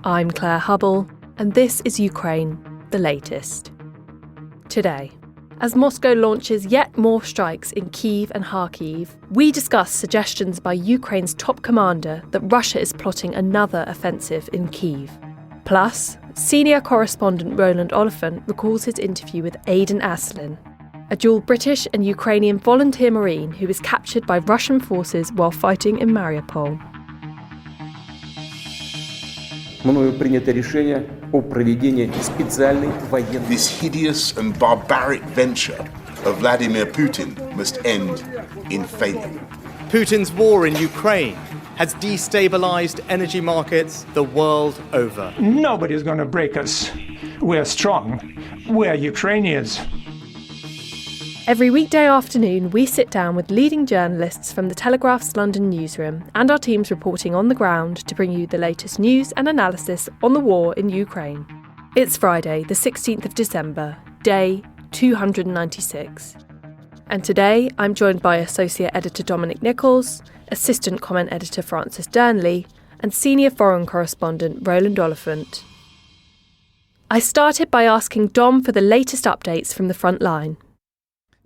I'm Claire Hubble, and this is Ukraine, the latest. Today, as Moscow launches yet more strikes in Kyiv and Kharkiv, we discuss suggestions by Ukraine's top commander that Russia is plotting another offensive in Kyiv. Plus, senior correspondent Roland Oliphant recalls his interview with Aiden Aslin, a dual British and Ukrainian volunteer marine who was captured by Russian forces while fighting in Mariupol. This hideous and barbaric venture of Vladimir Putin must end in failure. Putin's war in Ukraine has destabilized energy markets the world over. Nobody's going to break us. We're strong. We're Ukrainians. Every weekday afternoon, we sit down with leading journalists from the Telegraph's London newsroom and our teams reporting on the ground to bring you the latest news and analysis on the war in Ukraine. It's Friday, the 16th of December, day 296. And today, I'm joined by Associate Editor Dominic Nicholls, Assistant Comment Editor Francis Durnley, and Senior Foreign Correspondent Roland Oliphant. I started by asking Dom for the latest updates from the front line.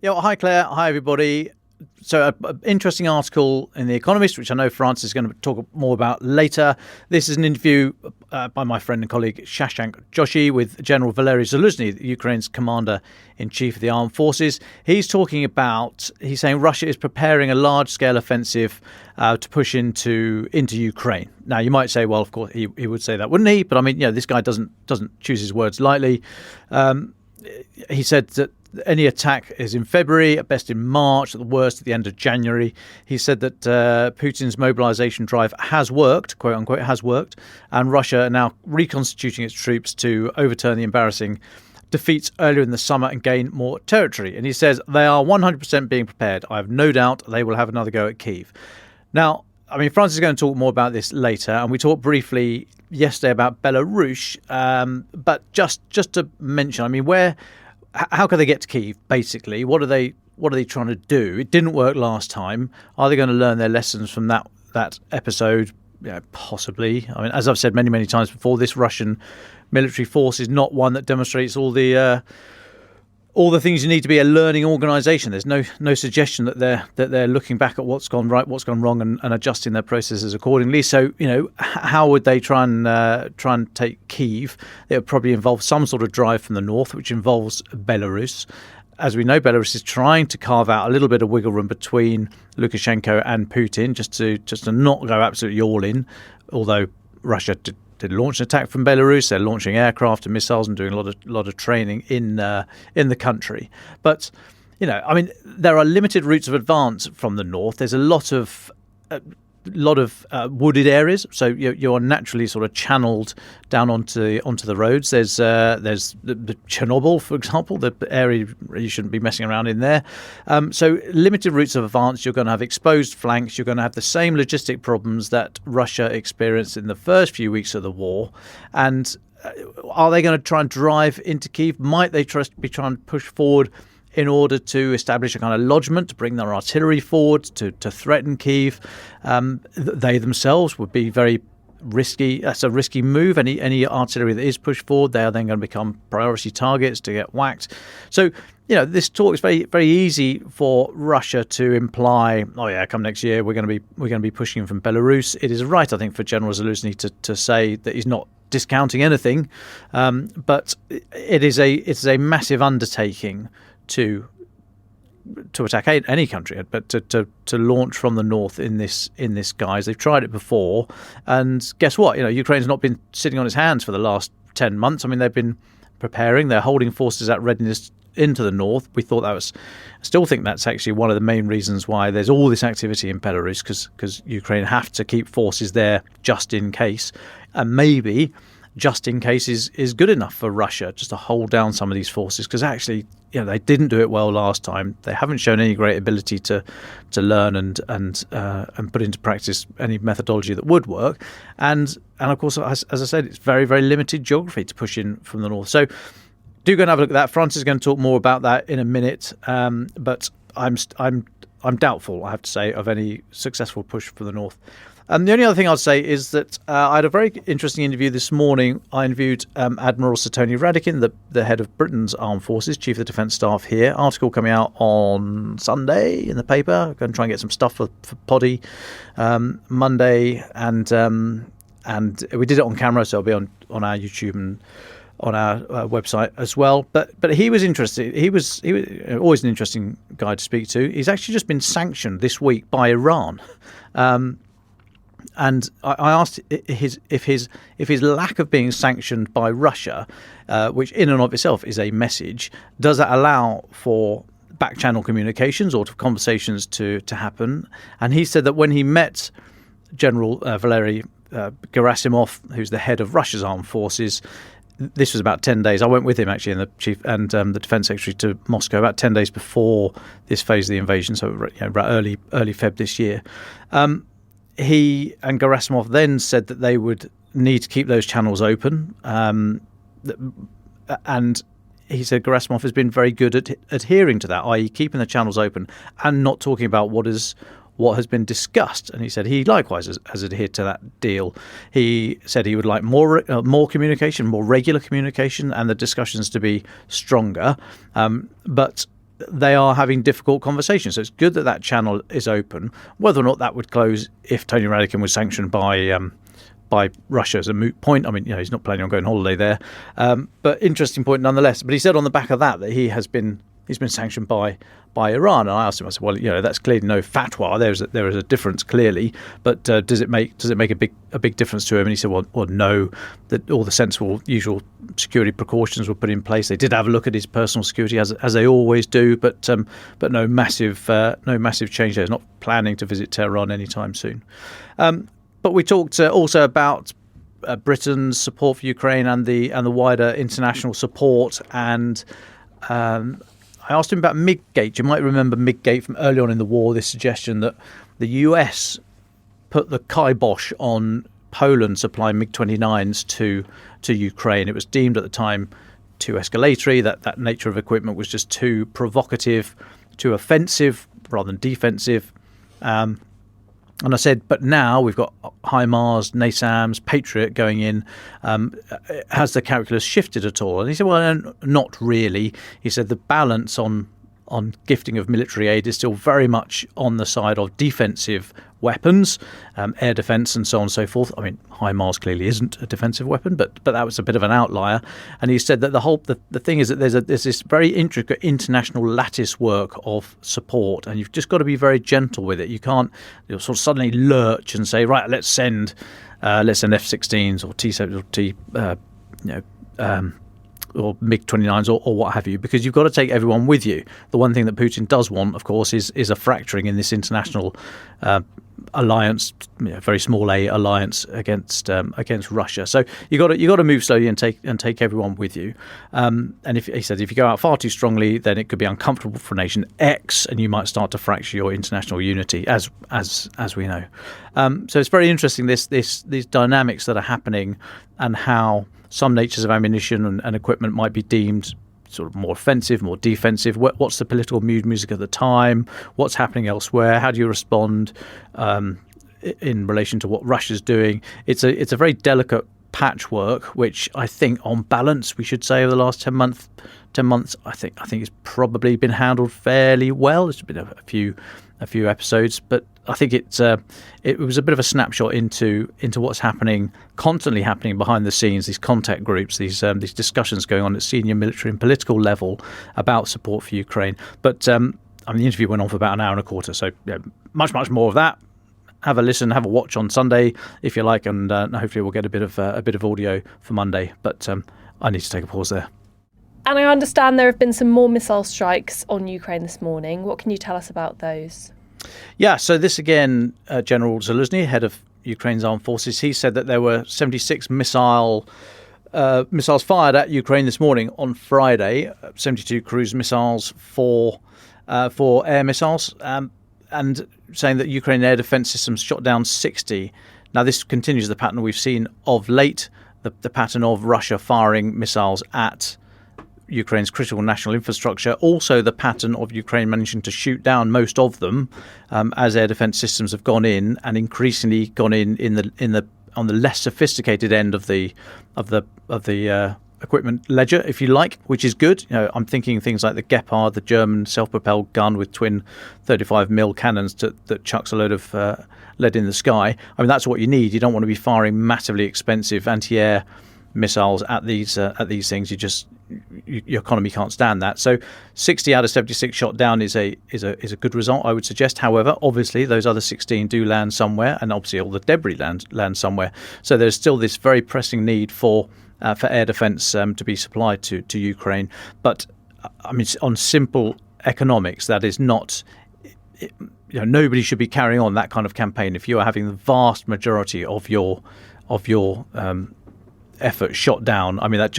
Yeah, well, hi Claire, hi everybody. So an interesting article in The Economist, which I know Francis is going to talk more about later. This is an interview by my friend and colleague Shashank Joshi with General Valery Zaluzhny, Ukraine's commander-in-chief of the armed forces. He's saying Russia is preparing a large-scale offensive to push into Ukraine. Now, you might say, well, of course, he would say that, wouldn't he? But I mean, this guy doesn't choose his words lightly. He said that any attack is in February, at best in March, at the worst at the end of January. He said that Putin's mobilization drive has worked, quote unquote, has worked, and Russia are now reconstituting its troops to overturn the embarrassing defeats earlier in the summer and gain more territory. And he says they are 100% being prepared. I have no doubt they will have another go at Kyiv. Now, I mean, Francis is going to talk more about this later, and we talked briefly yesterday about Belarus, but just to mention, I mean, how can they get to Kyiv, basically? What are they trying to do? It didn't work last time. Are they going to learn their lessons from that episode? Possibly. I mean, as I've said many, many times before, this Russian military force is not one that demonstrates all the things you need to be a learning organisation. There's no suggestion that they're looking back at what's gone right, what's gone wrong, and adjusting their processes accordingly. So how would they try and take Kyiv? It would probably involve some sort of drive from the north, which involves Belarus. As we know, Belarus is trying to carve out a little bit of wiggle room between Lukashenko and Putin, just to not go absolutely all in. Although Russia did launch an attack from Belarus, they're launching aircraft and missiles and doing a lot of training in the country. But I mean, there are limited routes of advance from the north. There's a lot of wooded areas, so you're naturally sort of channeled down onto the roads. There's the Chernobyl, for example, the area you shouldn't be messing around in there. So limited routes of advance. You're going to have exposed flanks. You're going to have the same logistic problems that Russia experienced in the first few weeks of the war. And are they going to try and drive into Kyiv? Might they be trying to push forward in order to establish a kind of lodgement, to bring their artillery forward, to threaten Kyiv? They themselves would be very risky. That's a risky move. Any artillery that is pushed forward, they are then going to become priority targets to get whacked. So, this talk is very, very easy for Russia to imply, oh yeah, come next year, we're going to be pushing from Belarus. It is right, I think, for General Zaluzhny to say that he's not discounting anything, but it's a massive undertaking to attack any country, but to launch from the north in this guise. They've tried it before, and guess what? Ukraine's not been sitting on its hands for the last 10 months. I mean, they've been preparing. They're holding forces at readiness into the north. I still think that's actually one of the main reasons why there's all this activity in Belarus, because Ukraine have to keep forces there just in case, and maybe just in case is good enough for Russia just to hold down some of these forces, because actually they didn't do it well last time. They haven't shown any great ability to learn and put into practice any methodology that would work, and of course, as I said, it's very, very limited geography to push in from the north. So do go and have a look at that. Francis is going to talk more about that in a minute, but I'm I'm doubtful, I have to say, of any successful push for the north. The only other thing I'll say is that I had a very interesting interview this morning. I interviewed Admiral Sir Tony Radakin, the head of Britain's Armed Forces, Chief of the Defence Staff here. Article coming out on Sunday in the paper. I'm going to try and get some stuff for Poddy Monday, and we did it on camera, so it'll be on our YouTube and on our website as well. But he was interested. He was always an interesting guy to speak to. He's actually just been sanctioned this week by Iran. And I asked if his lack of being sanctioned by Russia, which in and of itself is a message, does that allow for back-channel communications or conversations to happen? And he said that when he met General Valery Gerasimov, who's the head of Russia's armed forces, this was about 10 days. I went with him actually, and the chief and the defense secretary to Moscow about 10 days before this phase of the invasion, so about early Feb this year. He and Gerasimov then said that they would need to keep those channels open, and he said Gerasimov has been very good at adhering to that, i.e. keeping the channels open and not talking about what has been discussed. And he said he likewise has adhered to that deal. He said he would like more communication, more regular communication, and the discussions to be stronger. But they are having difficult conversations. So it's good that channel is open. Whether or not that would close if Tony Radakin was sanctioned by Russia is a moot point. I mean, he's not planning on going on holiday there. But interesting point nonetheless. But he said on the back of that he's been sanctioned by Iran. And I asked him, I said, well, that's clearly no fatwa. There is a difference clearly, but does it make a big difference to him? And he said, well, no, that all the sensible usual security precautions were put in place. They did have a look at his personal security as they always do, but no massive change there. He's not planning to visit Tehran anytime soon. But we talked also about Britain's support for Ukraine and the wider international support, and I asked him about MiGgate. You might remember MiGgate from early on in the war, this suggestion that the US put the kibosh on Poland supplying MiG-29s to Ukraine. It was deemed at the time too escalatory, that nature of equipment was just too provocative, too offensive rather than defensive. And I said, but now we've got HIMARS, NASAMS, Patriot going in. Has the calculus shifted at all? And he said, well, not really. He said the balance on gifting of military aid is still very much on the side of defensive weapons, air defence and so on and so forth. I mean, HIMARS clearly isn't a defensive weapon, but that was a bit of an outlier. And he said that the thing is that there's this very intricate international lattice work of support, and you've just got to be very gentle with it. You can't sort of suddenly lurch and say, right, let's send F-16s or or MiG-29s or what have you, because you've got to take everyone with you. The one thing that Putin does want, of course, is a fracturing in this international alliance, very small a alliance against Russia. So you got to move slowly and take everyone with you. And he said if you go out far too strongly, then it could be uncomfortable for nation X, and you might start to fracture your international unity, as we know. So it's very interesting these dynamics that are happening, and how some natures of ammunition and equipment might be deemed sort of more offensive, more defensive. What's the political mood music at the time? What's happening elsewhere? How do you respond in relation to what Russia's doing? It's a very delicate patchwork, which I think, on balance, we should say over the last 10 months, I think it's probably been handled fairly well. There's been a few episodes, but I think it was a bit of a snapshot into what's constantly happening behind the scenes. These contact groups, these discussions going on at senior military and political level about support for Ukraine. But the interview went on for about an hour and a quarter, so much more of that. Have a listen, have a watch on Sunday if you like, and hopefully we'll get a bit of audio for Monday. But I need to take a pause there. And I understand there have been some more missile strikes on Ukraine this morning. What can you tell us about those? Yeah, so this again, General Zaluzny, head of Ukraine's armed forces, he said that there were 76 missiles fired at Ukraine this morning on Friday, 72 cruise missiles, for air missiles, and saying that Ukrainian air defence systems shot down 60. Now, this continues the pattern we've seen of late, the pattern of Russia firing missiles at Ukraine's critical national infrastructure. Also, the pattern of Ukraine managing to shoot down most of them as air defence systems have gone in, and increasingly gone in on the less sophisticated end of the equipment ledger, if you like, which is good. I'm thinking things like the Gepard, the German self-propelled gun with twin 35mm cannons that chucks a load of lead in the sky. I mean, that's what you need. You don't want to be firing massively expensive anti-air missiles at these things. Your economy can't stand that. So 60 out of 76 shot down is a good result, I would suggest. However, obviously those other 16 do land somewhere, and obviously all the debris land somewhere. So there's still this very pressing need for air defence to be supplied to Ukraine. But I mean, on simple economics, that is not. Nobody should be carrying on that kind of campaign if you are having the vast majority of your effort shot down. I mean, that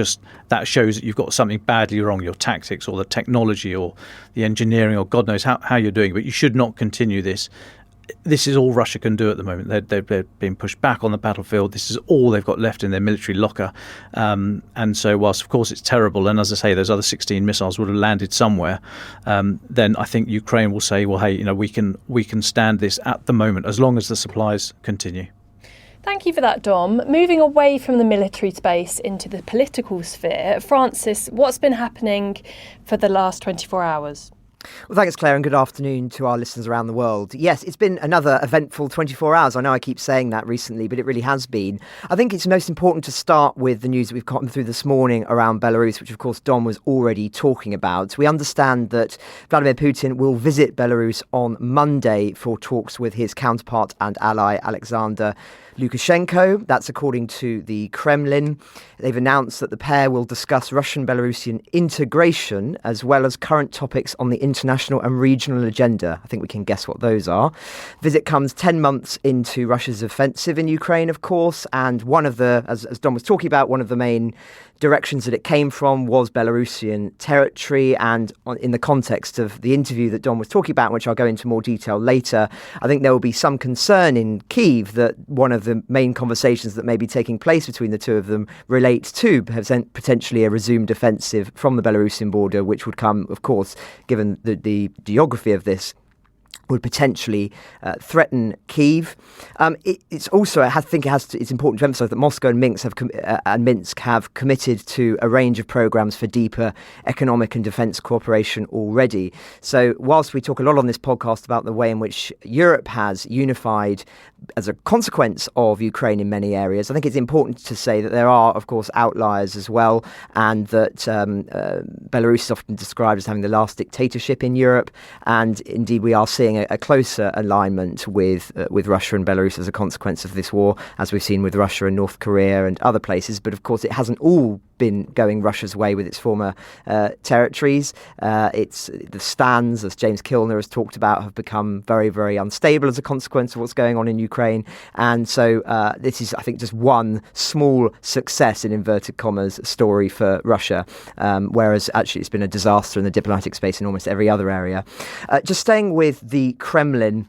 shows that you've got something badly wrong, your tactics or the technology or the engineering or God knows how you're doing. But you should not continue this. This is all Russia can do at the moment. They're being pushed back on the battlefield. This is all they've got left in their military locker. And so whilst, of course, it's terrible, and as I say, those other 16 missiles would have landed somewhere, then I think Ukraine will say, well, hey, we can stand this at the moment as long as the supplies continue. Thank you for that, Dom. Moving away from the military space into the political sphere, Francis, what's been happening for the last 24 hours? Well, thanks, Claire, and good afternoon to our listeners around the world. Yes, it's been another eventful 24 hours. I know I keep saying that recently, but it really has been. I think it's most important to start with the news that we've gotten through this morning around Belarus, which, of course, Dom was already talking about. We understand that Vladimir Putin will visit Belarus on Monday for talks with his counterpart and ally, Alexander Lukashenko. That's according to the Kremlin. They've announced that the pair will discuss Russian-Belarusian integration as well as current topics on the international and regional agenda. I think we can guess what those are. Visit comes 10 months into Russia's offensive in Ukraine, of course, and one of the, as Dom was talking about, one of the main directions that it came from was Belarusian territory. And in the context of the interview that Dom was talking about, which I'll go into more detail later, I think there will be some concern in Kyiv that one of the main conversations that may be taking place between the two of them relates to potentially a resumed offensive from the Belarusian border, which would come, of course, given the geography of this, would potentially threaten Kyiv. It's also, it's important to emphasise that Moscow and Minsk have committed to a range of programmes for deeper economic and defence cooperation already. So whilst we talk a lot on this podcast about the way in which Europe has unified as a consequence of Ukraine in many areas, I think it's important to say that there are, of course, outliers as well, and that Belarus is often described as having the last dictatorship in Europe, and indeed we are seeing a closer alignment with Russia and Belarus as a consequence of this war, as we've seen with Russia and North Korea and other places. But of course, it hasn't all been going Russia's way with its former territories. It's the stands, as James Kilner has talked about, have become very, very unstable as a consequence of what's going on in Ukraine. And so this is, I think, just one small success, in inverted commas, story for Russia, whereas actually it's been a disaster in the diplomatic space in almost every other area. Just staying with the Kremlin,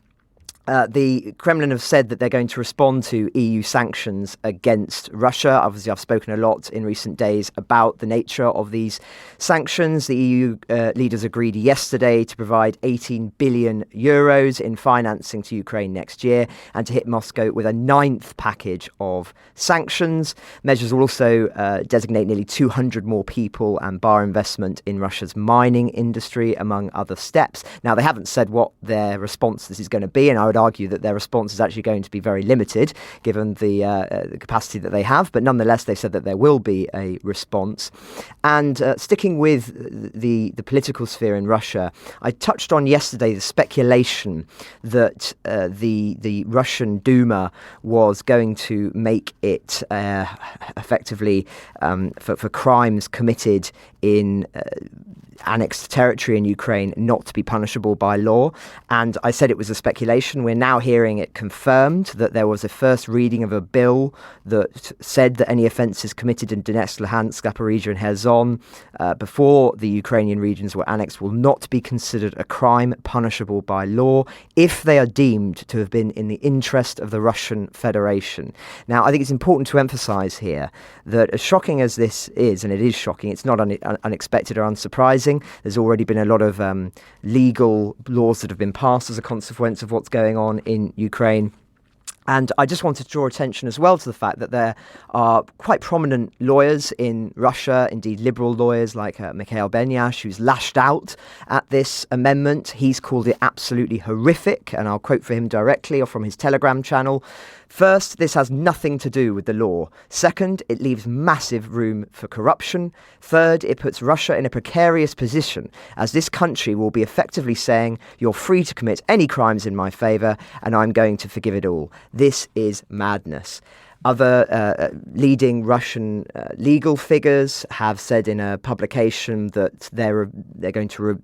the Kremlin have said that they're going to respond to EU sanctions against Russia. Obviously, I've spoken a lot in recent days about the nature of these sanctions. The EU leaders agreed yesterday to provide 18 billion euros in financing to Ukraine next year and to hit Moscow with a ninth package of sanctions. Measures will also designate nearly 200 more people and bar investment in Russia's mining industry, among other steps. Now, they haven't said what their response to this is going to be, and I would argue that their response is actually going to be very limited given the capacity that they have, but nonetheless they've said that there will be a response. And sticking with the political sphere in Russia, I touched on yesterday the speculation that the Russian Duma was going to make it effectively for crimes committed in annexed territory in Ukraine not to be punishable by law. And I said it was a speculation. We're now hearing it confirmed that there was a first reading of a bill that said that any offences committed in Donetsk, Luhansk, Zaporizhia and Kherson before the Ukrainian regions were annexed will not be considered a crime punishable by law if they are deemed to have been in the interest of the Russian Federation. Now, I think it's important to emphasise here that as shocking as this is, and it is shocking, it's not unexpected or unsurprising. There's already been a lot of legal laws that have been passed as a consequence of what's going on in Ukraine. And I just wanted to draw attention as well to the fact that there are quite prominent lawyers in Russia, indeed liberal lawyers like Mikhail Benyash, who's lashed out at this amendment. He's called it absolutely horrific, and I'll quote for him directly or from his Telegram channel. First, this has nothing to do with the law. Second, it leaves massive room for corruption. Third, it puts Russia in a precarious position, as this country will be effectively saying, you're free to commit any crimes in my favour, and I'm going to forgive it all. This is madness. Other leading Russian legal figures have said in a publication that they're going to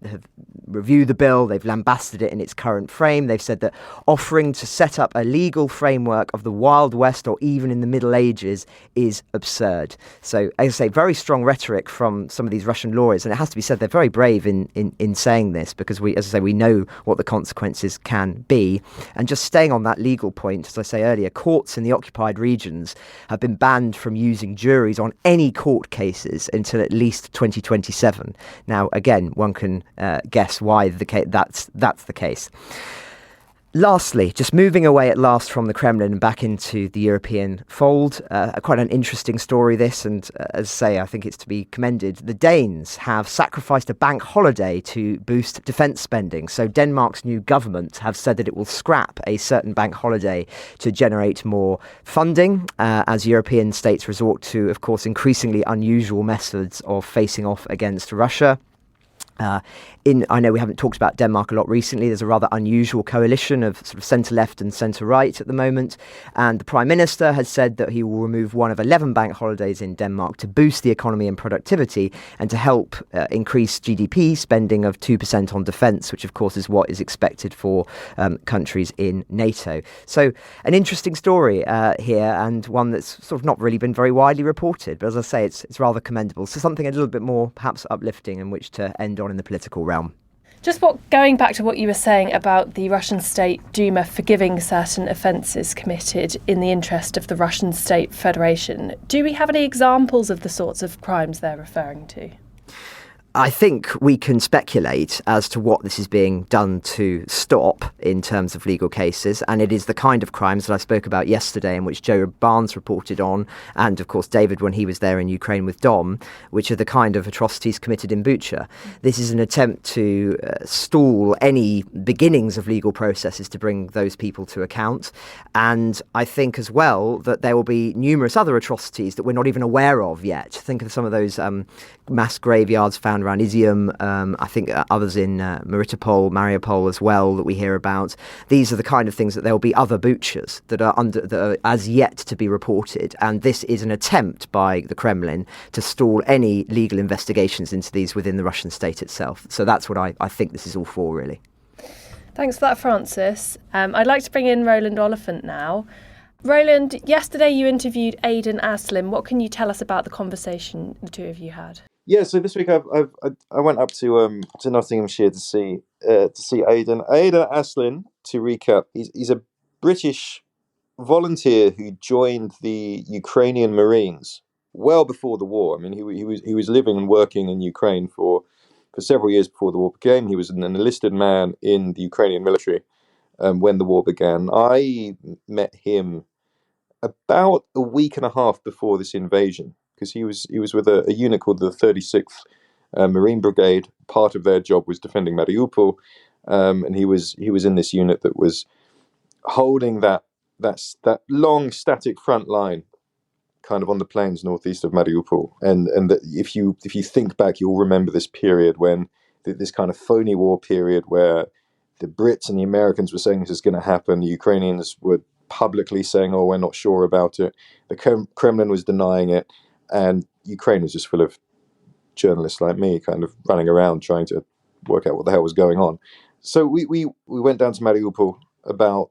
review the bill. They've lambasted it in its current frame. They've said that offering to set up a legal framework of the Wild West or even in the Middle Ages is absurd. So, as I say, very strong rhetoric from some of these Russian lawyers. And it has to be said, they're very brave in saying this because, we know what the consequences can be. And just staying on that legal point, as I say earlier, courts in the occupied regions have been banned from using juries on any court cases until at least 2027. Now, again, one can guess why that's the case. Lastly, just moving away at last from the Kremlin and back into the European fold, quite an interesting story this, and as I say, I think it's to be commended. The Danes have sacrificed a bank holiday to boost defence spending. So Denmark's new government have said that it will scrap a certain bank holiday to generate more funding, as European states resort to, of course, increasingly unusual methods of facing off against Russia. I know we haven't talked about Denmark a lot recently. There's a rather unusual coalition of sort of centre-left and centre-right at the moment. And the Prime Minister has said that he will remove one of 11 bank holidays in Denmark to boost the economy and productivity and to help increase GDP spending of 2% on defence, which of course is what is expected for countries in NATO. So an interesting story here, and one that's sort of not really been very widely reported. But as I say, it's rather commendable. So something a little bit more perhaps uplifting in which to end on in the political realm. Just going back to what you were saying about the Russian State Duma forgiving certain offences committed in the interest of the Russian State Federation, do we have any examples of the sorts of crimes they're referring to? I think we can speculate as to what this is being done to stop in terms of legal cases, and it is the kind of crimes that I spoke about yesterday and which Joe Barnes reported on, and of course David when he was there in Ukraine with Dom, which are the kind of atrocities committed in Bucha. This is an attempt to stall any beginnings of legal processes to bring those people to account, and I think as well that there will be numerous other atrocities that we're not even aware of yet. Think of some of those mass graveyards found around Izium, I think others in Mariupol as well that we hear about. These are the kind of things that there will be other butchers that are as yet to be reported, and this is an attempt by the Kremlin to stall any legal investigations into these within the Russian state itself. So that's what I think this is all for, really. Thanks for that, Francis. I'd like to bring in Roland Oliphant now. Roland, yesterday you interviewed Aiden Aslin. What can you tell us about the conversation the two of you had? Yeah, so this week I went up to Nottinghamshire to see Aiden Aslin. To recap, he's a British volunteer who joined the Ukrainian Marines well before the war. I mean, he was living and working in Ukraine for several years before the war began. He was an enlisted man in the Ukrainian military when the war began. I met him about a week and a half before this invasion, because he was with a unit called the 36th Marine Brigade. Part of their job was defending Mariupol, and he was in this unit that was holding that long static front line, kind of on the plains northeast of Mariupol. And that if you think back, you'll remember this period when this kind of phony war period where the Brits and the Americans were saying this is going to happen. The Ukrainians were publicly saying, "Oh, we're not sure about it." The Kremlin was denying it. And Ukraine was just full of journalists like me kind of running around trying to work out what the hell was going on. So we went down to Mariupol about,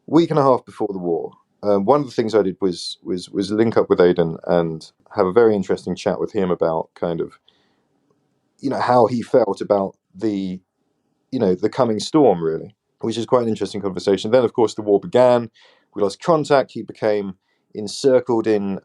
week and a half before the war. One of the things I did was link up with Aiden and have a very interesting chat with him about kind of, how he felt about the coming storm, really, which is quite an interesting conversation. Then, of course, the war began. We lost contact. He became trapped in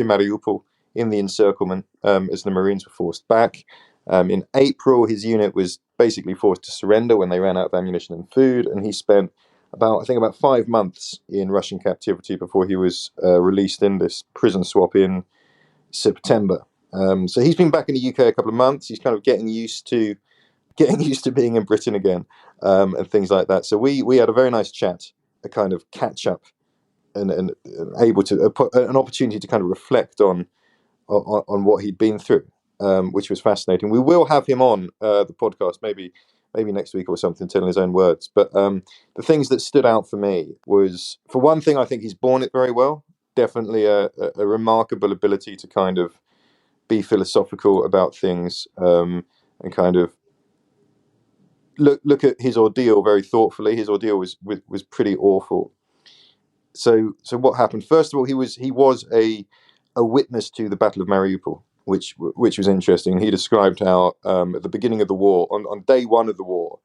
Mariupol in the encirclement as the Marines were forced back. In April, his unit was basically forced to surrender when they ran out of ammunition and food, and he spent about 5 months in Russian captivity before he was released in this prison swap in September. So he's been back in the UK a couple of months. He's kind of getting used to being in Britain again, and things like that. So we had a very nice chat, a kind of catch up, and able to an opportunity to kind of reflect on what he'd been through, which was fascinating. We will have him on the podcast maybe next week or something, telling his own words. But the things that stood out for me was, for one thing, I think he's borne it very well. Definitely a remarkable ability to kind of be philosophical about things, and kind of look at his ordeal very thoughtfully. His ordeal was pretty awful. So what happened? First of all, he was a witness to the Battle of Mariupol, which was interesting. He described how at the beginning of the war, on day one of the war,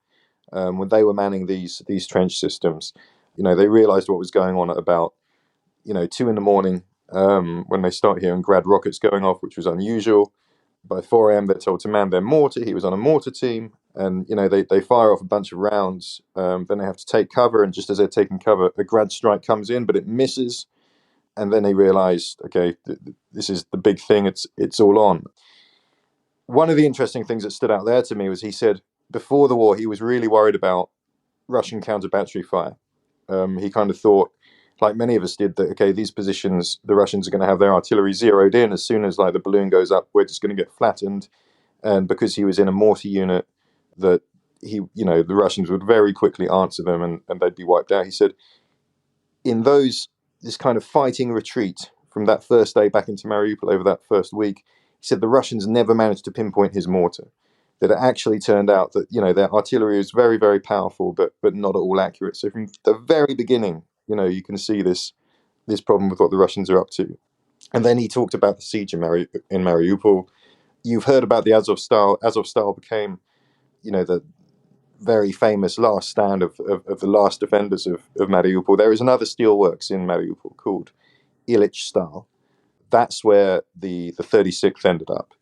when they were manning these trench systems, they realised what was going on at about 2 a.m. When they start hearing Grad rockets going off, which was unusual. By 4 a.m. they're told to man their mortar. He was on a mortar team, and they fire off a bunch of rounds. Then they have to take cover, and just as they're taking cover, a Grad strike comes in, but it misses. And then they realised, okay, this is the big thing. It's all on. One of the interesting things that stood out there to me was he said before the war he was really worried about Russian counter-battery fire. He kind of thought, like many of us did, that okay, these positions, the Russians are going to have their artillery zeroed in as soon as the balloon goes up. We're just going to get flattened. And because he was in a mortar unit, that the Russians would very quickly answer them and they'd be wiped out. He said, in this kind of fighting retreat from that first day back into Mariupol over that first week, he said the Russians never managed to pinpoint his mortar. That it actually turned out that their artillery was very, very powerful, but not at all accurate. So from the very beginning, you can see this problem with what the Russians are up to. And then he talked about the siege in Mariupol. You've heard about the Azovstal. Azovstal became, the very famous last stand of the last defenders of Mariupol. There is another steelworks in Mariupol called Ilyichstal. That's where the 36th ended up.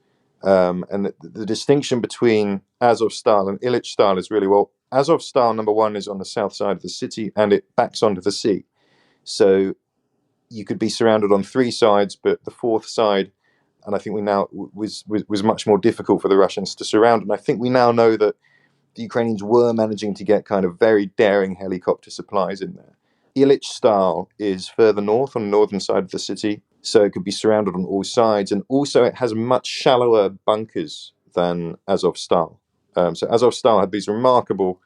And the distinction between Azovstal and Ilyichstal is really, well, Azovstal, number one, is on the south side of the city and it backs onto the sea. So you could be surrounded on three sides, but the fourth side, and I think we now was much more difficult for the Russians to surround. And I think we now know that the Ukrainians were managing to get kind of very daring helicopter supplies in there. Ilyichstal is further north on the northern side of the city, so it could be surrounded on all sides. And also it has much shallower bunkers than Azovstal. So Azovstal had these remarkable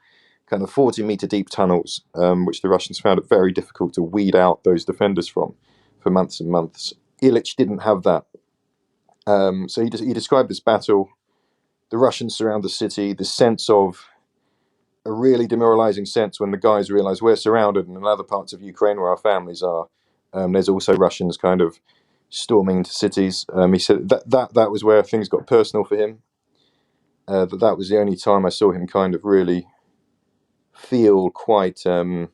kind of 40-meter deep tunnels, which the Russians found it very difficult to weed out those defenders from for months and months. Ilyich didn't have that. So he described this battle. The Russians surround the city, the sense of a really demoralizing sense when the guys realize we're surrounded, and in other parts of Ukraine where our families are, there's also Russians kind of storming into cities. He said that was where things got personal for him. That was the only time I saw him kind of really feel quite... he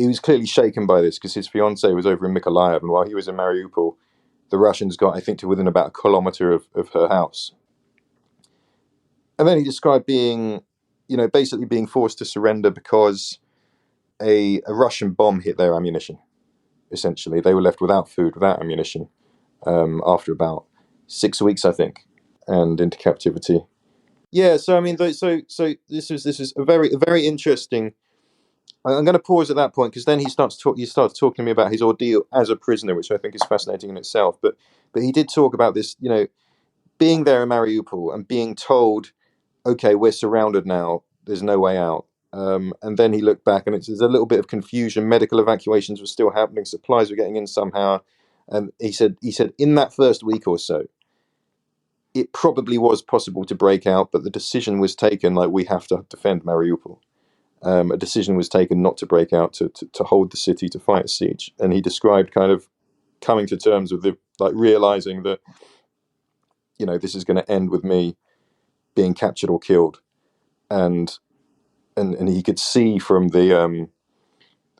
was clearly shaken by this because his fiancée was over in Mykolaiv, and while he was in Mariupol, the Russians got, I think, to within about a kilometer of her house. And then he described being, basically being forced to surrender because a Russian bomb hit their ammunition. Essentially, they were left without food, without ammunition, after about 6 weeks, I think, and into captivity. Yeah, so I mean, so this is a very interesting. I'm going to pause at that point because then he starts talking to me about his ordeal as a prisoner, which I think is fascinating in itself. But he did talk about this, being there in Mariupol and being told, okay, we're surrounded now, there's no way out. And then he looked back and there's a little bit of confusion. Medical evacuations were still happening, supplies were getting in somehow. And he said in that first week or so, it probably was possible to break out, but the decision was taken, like, we have to defend Mariupol. A decision was taken not to break out, to hold the city, to fight a siege. And he described kind of coming to terms with realizing that, this is going to end with me being captured or killed. And he could see from the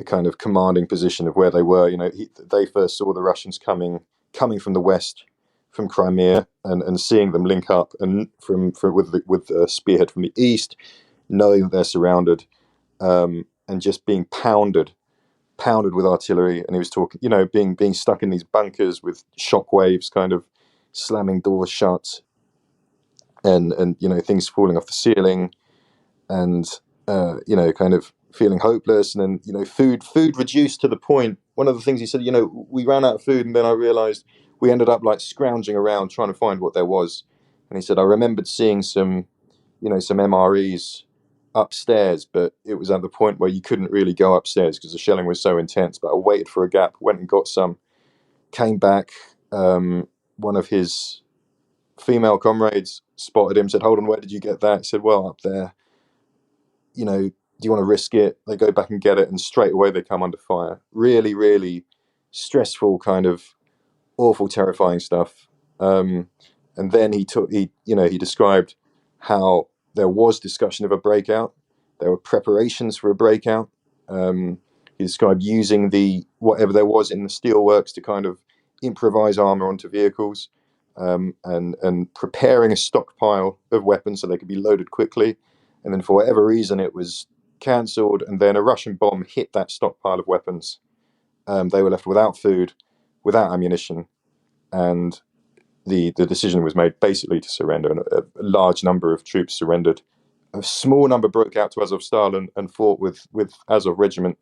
kind of commanding position of where they were, they first saw the Russians coming from the west, from Crimea, and seeing them link up, and with the spearhead from the east, knowing that they're surrounded, and just being pounded with artillery. And he was talking, being stuck in these bunkers with shock waves kind of slamming doors shut, and things falling off the ceiling, and kind of feeling hopeless. And then food reduced to the point. One of the things he said, we ran out of food, and then I realized we ended up like scrounging around trying to find what there was. And he said, I remembered seeing some MREs upstairs, but it was at the point where you couldn't really go upstairs because the shelling was so intense. But I waited for a gap, went and got some, came back. One of his female comrades spotted him, said, hold on, where did you get that? He said, well, up there. Do you want to risk it? They go back and get it, and straight away they come under fire. Really, really stressful, kind of awful, terrifying stuff. And then he described how there was discussion of a breakout. There were preparations for a breakout. He described using whatever there was in the steelworks to kind of improvise armor onto vehicles, and preparing a stockpile of weapons so they could be loaded quickly. And then for whatever reason, it was cancelled, and then a Russian bomb hit that stockpile of weapons. They were left without food, without ammunition, and the decision was made basically to surrender. And a large number of troops surrendered. A small number broke out to Azovstal and fought with Azov Regiment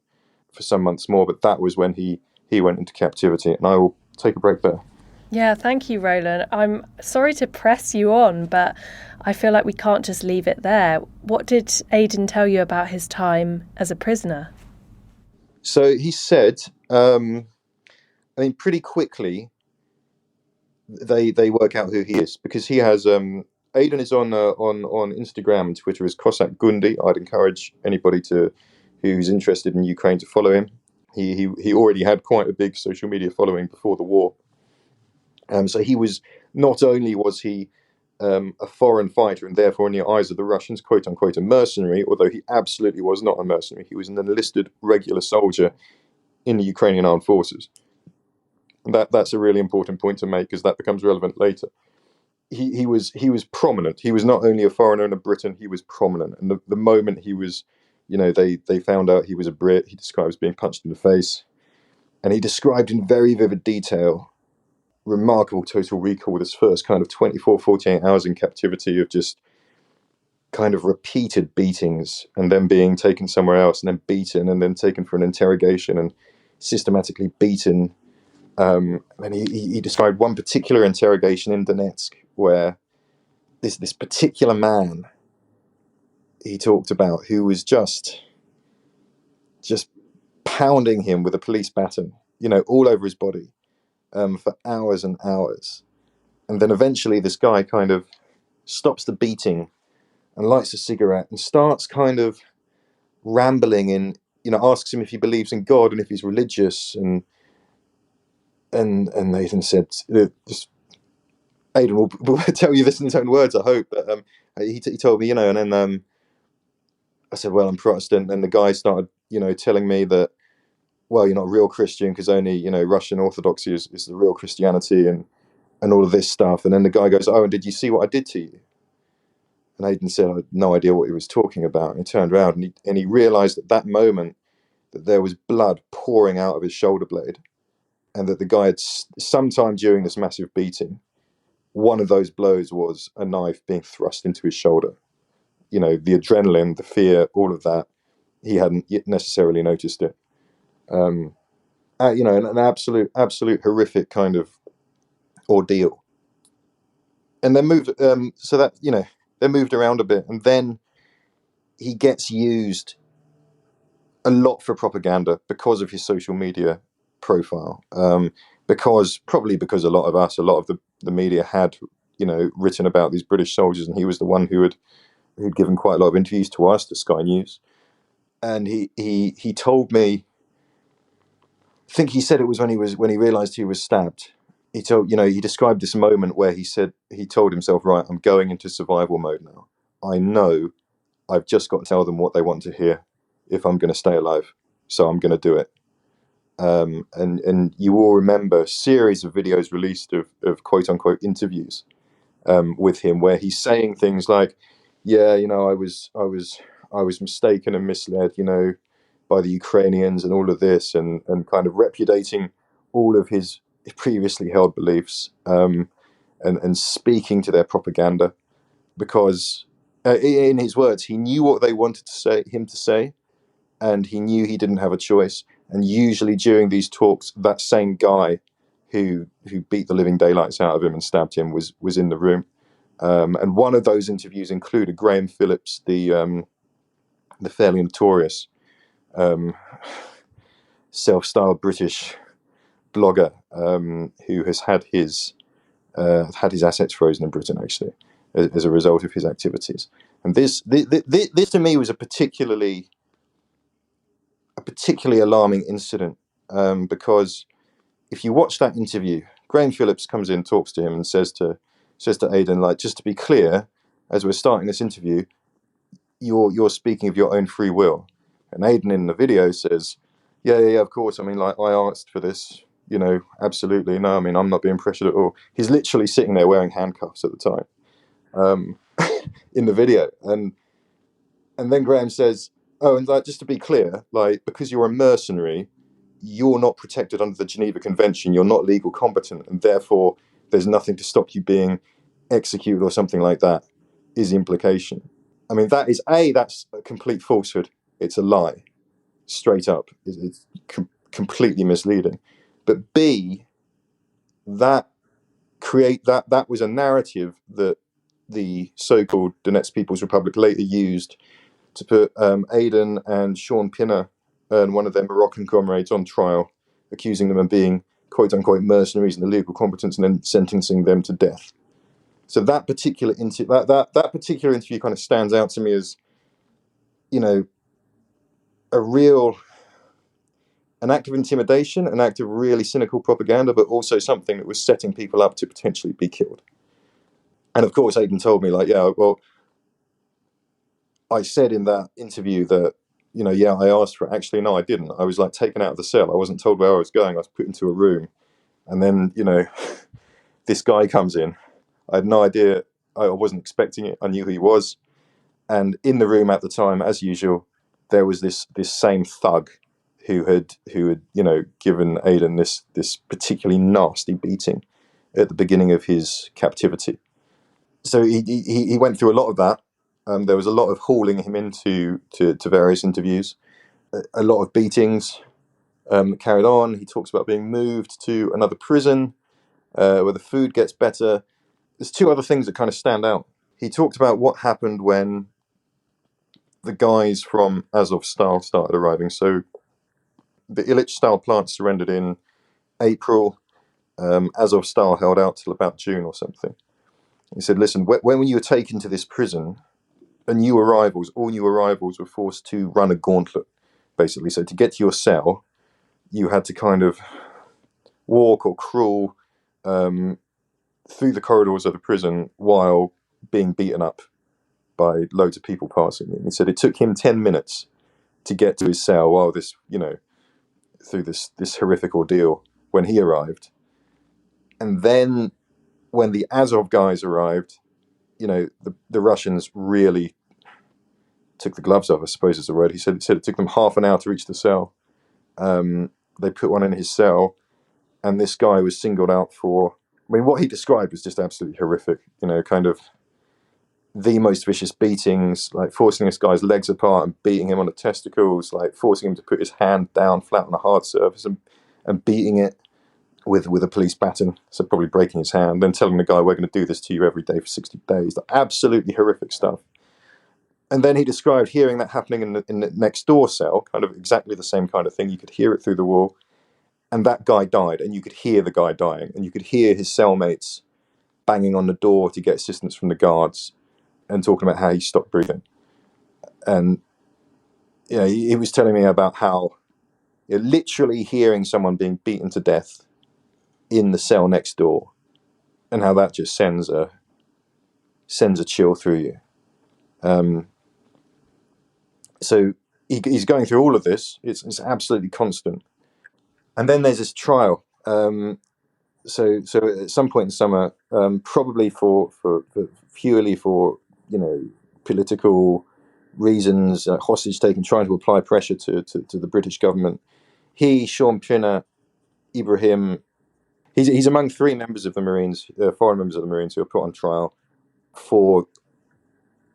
for some months more, but that was when he went into captivity. And I will take a break there. Yeah, thank you, Roland. I'm sorry to press you on, but I feel like we can't just leave it there. What did Aiden tell you about his time as a prisoner? So he said, pretty quickly, they work out who he is, because he has Aiden is on Instagram and Twitter as Cossack Gundi. I'd encourage anybody who's interested in Ukraine to follow him. He already had quite a big social media following before the war. So he was, not only was he a foreign fighter and therefore in the eyes of the Russians, quote unquote, a mercenary, although he absolutely was not a mercenary. He was an enlisted regular soldier in the Ukrainian armed forces. That's a really important point to make, because that becomes relevant later. He was prominent. He was not only a foreigner in Britain, he was prominent. And the moment he was, they found out he was a Brit, he describes being punched in the face. And he described in very vivid detail remarkable total recall with his first kind of 24, 48 hours in captivity of just kind of repeated beatings, and then being taken somewhere else, and then beaten, and then taken for an interrogation and systematically beaten. And he described one particular interrogation in Donetsk where this particular man he talked about, who was just pounding him with a police baton, all over his body, for hours and hours. And then eventually this guy kind of stops the beating and lights a cigarette and starts kind of rambling and, asks him if he believes in God and if he's religious. And Nathan said, Aiden will tell you this in his own words, I hope. But he told me, and then I said, well, I'm Protestant. And the guy started, telling me that, well, you're not a real Christian because only, Russian Orthodoxy is the real Christianity, and all of this stuff. And then the guy goes, oh, and did you see what I did to you? And Aiden said, I had no idea what he was talking about. And he turned around and he realized at that moment that there was blood pouring out of his shoulder blade, and that the guy had, sometime during this massive beating, one of those blows was a knife being thrust into his shoulder. The adrenaline, the fear, all of that, he hadn't yet necessarily noticed it. An absolute horrific kind of ordeal. And then moved, they moved around a bit, and then he gets used a lot for propaganda because of his social media profile, because a lot of the media had, written about these British soldiers, and he was the one who'd given quite a lot of interviews to us, to Sky News, and he told me, I think he said it was when he realised he was stabbed. He described this moment where he told himself, right, I'm going into survival mode now. I know I've just got to tell them what they want to hear if I'm going to stay alive. So I'm going to do it. And you all remember a series of videos released of quote unquote interviews with him, where he's saying things like, yeah, I was mistaken and misled, by the Ukrainians and all of this, and kind of repudiating all of his previously held beliefs, and speaking to their propaganda, because in his words, he knew what they wanted him to say, and he knew he didn't have a choice. And usually during these talks, that same guy who beat the living daylights out of him and stabbed him was in the room. And one of those interviews included Graham Phillips, the fairly notorious self-styled British blogger, who has had his assets frozen in Britain, actually, as a result of his activities. And this to me was a particularly alarming incident, because if you watch that interview, Graham Phillips comes in, talks to him, and says to Aiden, like, just to be clear, as we're starting this interview, you're speaking of your own free will. And Aiden in the video says, yeah, of course. I mean, like, I asked for this, absolutely. No, I mean, I'm not being pressured at all. He's literally sitting there wearing handcuffs at the time, in the video. And then Graham says, oh, and like, just to be clear, like, because you're a mercenary, you're not protected under the Geneva Convention. You're not legal competent, and therefore there's nothing to stop you being executed or something like that, is the implication. I mean, that's a complete falsehood. It's a lie, straight up. It's completely misleading. But B, that was a narrative that the so-called Donetsk People's Republic later used to put Aiden and Sean Pinner and one of their Moroccan comrades on trial, accusing them of being quote-unquote mercenaries and illegal competence, and then sentencing them to death. So that particular interview kind of stands out to me as, an act of intimidation, an act of really cynical propaganda, but also something that was setting people up to potentially be killed. And of course, Aiden told me, like, yeah, well, I said in that interview that, I asked for it. Actually, no, I didn't. I was like taken out of the cell. I wasn't told where I was going. I was put into a room. And then, this guy comes in. I had no idea. I wasn't expecting it. I knew who he was. And in the room at the time, as usual, there was this same thug who had given Aiden this particularly nasty beating at the beginning of his captivity. So he went through a lot of that. There was a lot of hauling him into various interviews, a lot of beatings carried on. He talks about being moved to another prison where the food gets better. There's two other things that kind of stand out. He talked about what happened when the guys from Azovstal started arriving. So the Ilyich-style plant surrendered in April. Azovstal held out till about June or something. He said, listen, when you were taken to this prison, all new arrivals were forced to run a gauntlet, basically. So to get to your cell, you had to kind of walk or crawl through the corridors of the prison while being beaten up by loads of people passing. And he said it took him 10 minutes to get to his cell while through this horrific ordeal when he arrived. And then when the Azov guys arrived, the Russians really took the gloves off, I suppose is the word. He said it took them half an hour to reach the cell. They put one in his cell, and this guy was singled out for, I mean, what he described was just absolutely horrific, kind of the most vicious beatings, like forcing this guy's legs apart and beating him on the testicles, like forcing him to put his hand down flat on a hard surface and beating it with a police baton, so probably breaking his hand, then telling the guy, we're going to do this to you every day for 60 days. Like, absolutely horrific stuff. And then he described hearing that happening in the next door cell, kind of exactly the same kind of thing. You could hear it through the wall. And that guy died, and you could hear the guy dying, and you could hear his cellmates banging on the door to get assistance from the guards and talking about how he stopped breathing. And he was telling me about how literally hearing someone being beaten to death in the cell next door, and how that just sends a chill through you. So he's going through all of this. It's absolutely constant. And then there's this trial. So at some point in summer, probably for purely for political reasons, hostage taking, trying to apply pressure to the British government. Sean Pinner, Ibrahim, he's among three members of the Marines, foreign members of the Marines, who are put on trial for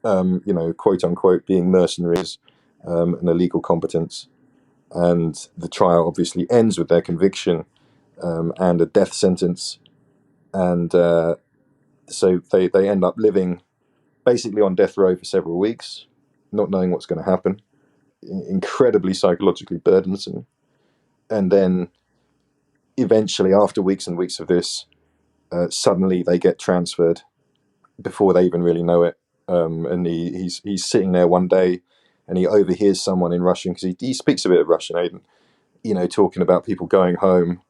quote unquote being mercenaries and illegal competence. And the trial obviously ends with their conviction and a death sentence. And so they end up living basically on death row for several weeks, not knowing what's going to happen. Incredibly psychologically burdensome. And then eventually, after weeks and weeks of this, suddenly they get transferred before they even really know it. And he's sitting there one day, and he overhears someone in Russian, because he speaks a bit of Russian, Aiden, talking about people going home.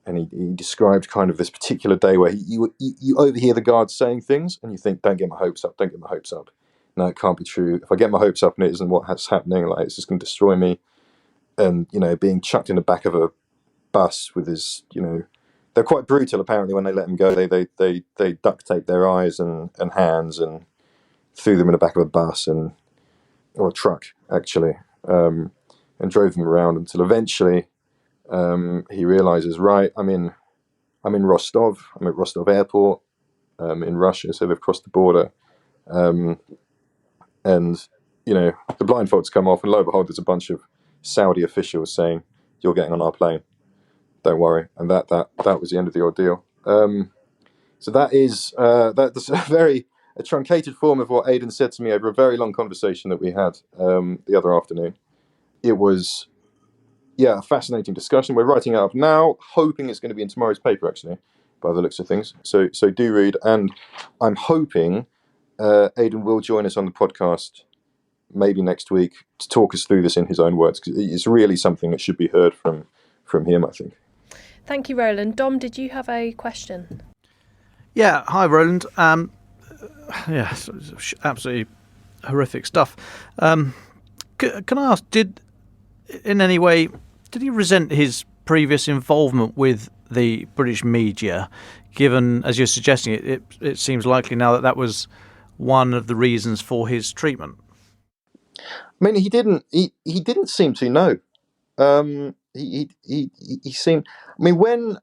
And he described kind of this particular day where you overhear the guards saying things, and you think, don't get my hopes up, don't get my hopes up. No, it can't be true. If I get my hopes up and it isn't what's happening, like, it's just going to destroy me. And, being chucked in the back of a bus with his, they're quite brutal apparently when they let him go. They duct tape their eyes and hands and threw them in the back of a bus or a truck actually, and drove them around until eventually he realizes, right, I'm in Rostov. I'm at Rostov Airport in Russia, so they've crossed the border, and the blindfolds come off, and lo and behold, there's a bunch of Saudi officials saying, "You're getting on our plane. Don't worry." And that was the end of the ordeal. So that is that's a truncated form of what Aiden said to me over a very long conversation that we had the other afternoon. It was, a fascinating discussion. We're writing it up now, hoping it's going to be in tomorrow's paper, actually, by the looks of things. So do read, and I'm hoping Aiden will join us on the podcast maybe next week to talk us through this in his own words, because it's really something that should be heard from him, I think. Thank you, Roland. Dom, did you have a question? Yeah, hi, Roland. Absolutely horrific stuff. Can I ask, did he resent his previous involvement with the British media, given, as you're suggesting, it seems likely now that was one of the reasons for his treatment? I mean, he didn't seem to know. He seemed. I mean,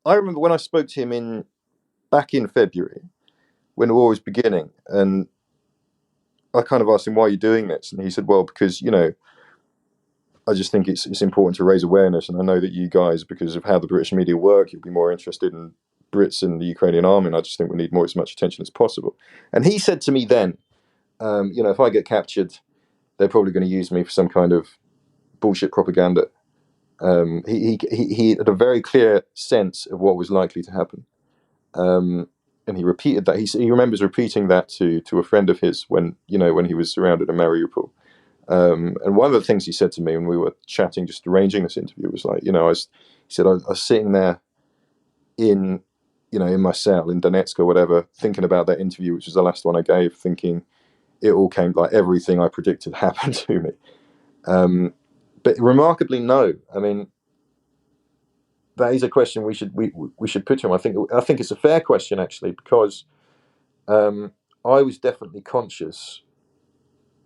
I remember when I spoke to him back in February, when the war was beginning, and I kind of asked him, "Why are you doing this?" And he said, "Well, because I just think it's important to raise awareness, and I know that you guys, because of how the British media work, you'll be more interested in Brits and the Ukrainian army, and I just think we need as much attention as possible." And he said to me then, if I get captured, they're probably going to use me for some kind of bullshit propaganda. He had a very clear sense of what was likely to happen, and he repeated that. He remembers repeating that to a friend of his when he was surrounded in Mariupol. And one of the things he said to me when we were chatting, just arranging this interview, was like, he said I was sitting there in my cell in Donetsk or whatever, thinking about that interview, which was the last one I gave, thinking it all came, like everything I predicted happened to me. But remarkably, no. I mean, that is a question we should put to him. I think it's a fair question, actually, because I was definitely conscious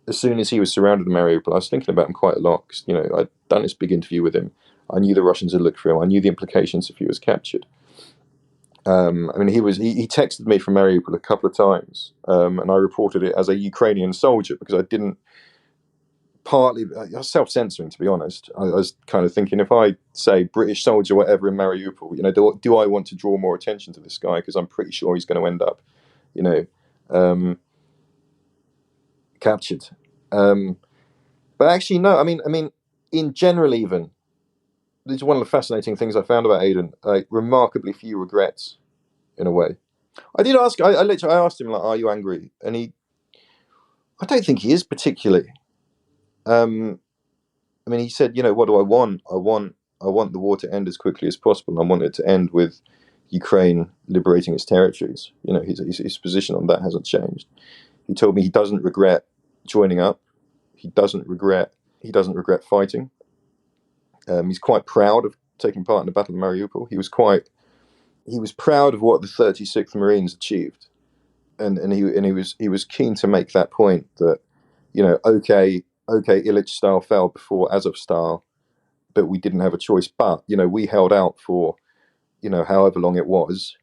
as soon as he was surrounded in Mariupol. I was thinking about him quite a lot, because I'd done this big interview with him. I knew the Russians had looked for him. I knew the implications if he was captured. I mean, he texted me from Mariupol a couple of times, and I reported it as a Ukrainian soldier, because I didn't. Partly, I was self-censoring, to be honest. I was kind of thinking, if I say British soldier, whatever, in Mariupol, do I want to draw more attention to this guy? Because I'm pretty sure he's going to end up, captured. But actually, no. I mean, in general, even this is one of the fascinating things I found about Aiden. Like, remarkably few regrets, in a way. I did ask. I literally asked him, like, "Are you angry?" And I don't think he is particularly. I mean, he said, "What do I want? I want the war to end as quickly as possible. And I want it to end with Ukraine liberating its territories." His position on that hasn't changed. He told me he doesn't regret joining up. He doesn't regret fighting. He's quite proud of taking part in the Battle of Mariupol. He was proud of what the 36th Marines achieved, and he was keen to make that point that, okay, Illich-style fell before Azov-style, but we didn't have a choice. But we held out for however long it was,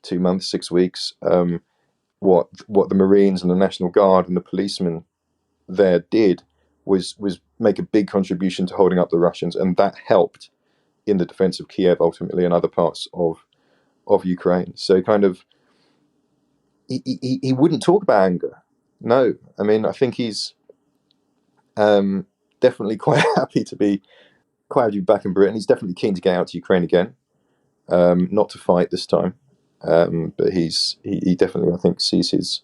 2 months, 6 weeks. What the Marines and the National Guard and the policemen there did was make a big contribution to holding up the Russians, and that helped in the defense of Kiev ultimately and other parts of Ukraine. So kind of he wouldn't talk about anger. No, I mean, I think he's definitely quite happy to be back in Britain. He's definitely keen to get out to Ukraine again, not to fight this time, but he definitely, I think, sees his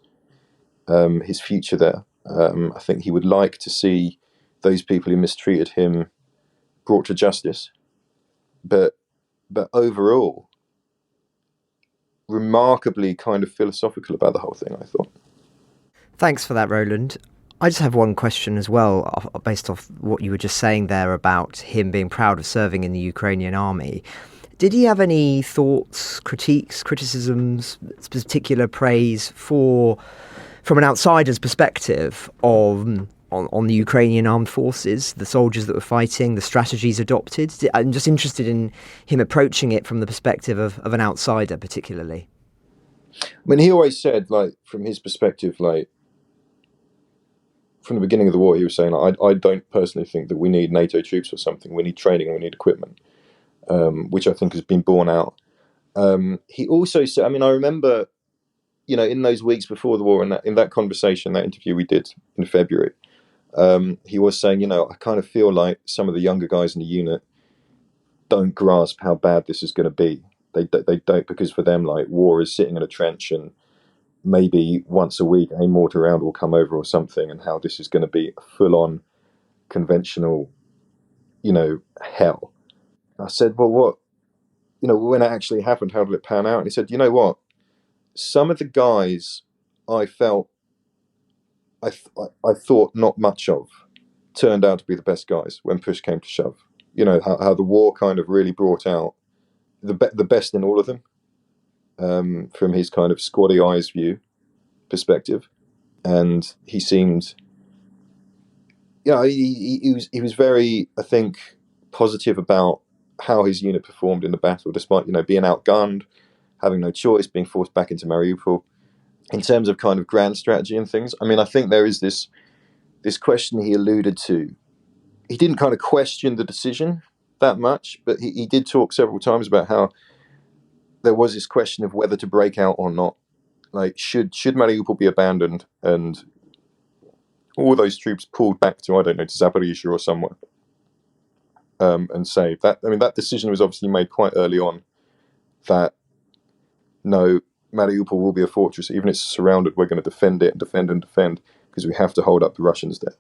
future there. I think he would like to see those people who mistreated him brought to justice, but overall, remarkably kind of philosophical about the whole thing, I thought. Thanks for that, Roland. I just have one question as well, based off what you were just saying there about him being proud of serving in the Ukrainian army. Did he have any thoughts, critiques, criticisms, particular praise from an outsider's perspective on the Ukrainian armed forces, the soldiers that were fighting, the strategies adopted? I'm just interested in him approaching it from the perspective of an outsider, particularly. I mean, he always said, like, from his perspective, like, from the beginning of the war, he was saying, I don't personally think that we need NATO troops or something. We need training and we need equipment, which I think has been borne out. He also said, I mean, I remember, in those weeks before the war, in that conversation, that interview we did in February, he was saying, I kind of feel like some of the younger guys in the unit don't grasp how bad this is going to be. They don't, because for them, like, war is sitting in a trench and maybe once a week a mortar round will come over or something, and how this is going to be a full-on conventional, hell. I said, well, what, when it actually happened, how did it pan out? And he said, you know what? Some of the guys I felt, I thought not much of, turned out to be the best guys when push came to shove. How the war kind of really brought out the best in all of them, from his kind of squaddy eyes view perspective. And he seemed, he was very, I think, positive about how his unit performed in the battle, despite, being outgunned, having no choice, being forced back into Mariupol. In terms of kind of grand strategy and things, I mean, I think there is this question he alluded to. He didn't kind of question the decision that much, but he did talk several times about how there was this question of whether to break out or not. Like, should Mariupol be abandoned and all those troops pulled back to, I don't know, to Zaporizhzhia or somewhere, and saved? I mean, that decision was obviously made quite early on, that no, Mariupol will be a fortress. Even if it's surrounded, we're going to defend it and defend and defend, because we have to hold up the Russians there.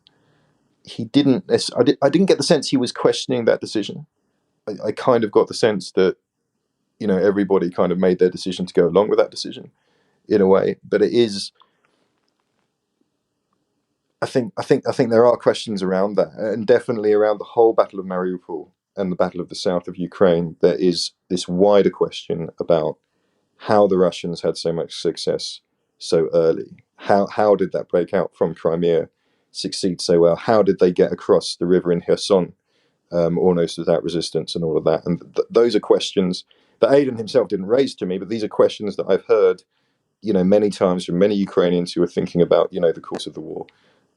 He didn't. I didn't get the sense he was questioning that decision. I kind of got the sense that, everybody kind of made their decision to go along with that decision, in a way. But it is, I think there are questions around that, and definitely around the whole Battle of Mariupol and the Battle of the South of Ukraine. There is this wider question about how the Russians had so much success so early. How did that break out from Crimea succeed so well? How did they get across the river in Kherson almost without resistance and all of that? And those are questions that Aiden himself didn't raise to me, but these are questions that I've heard, many times from many Ukrainians who are thinking about, the course of the war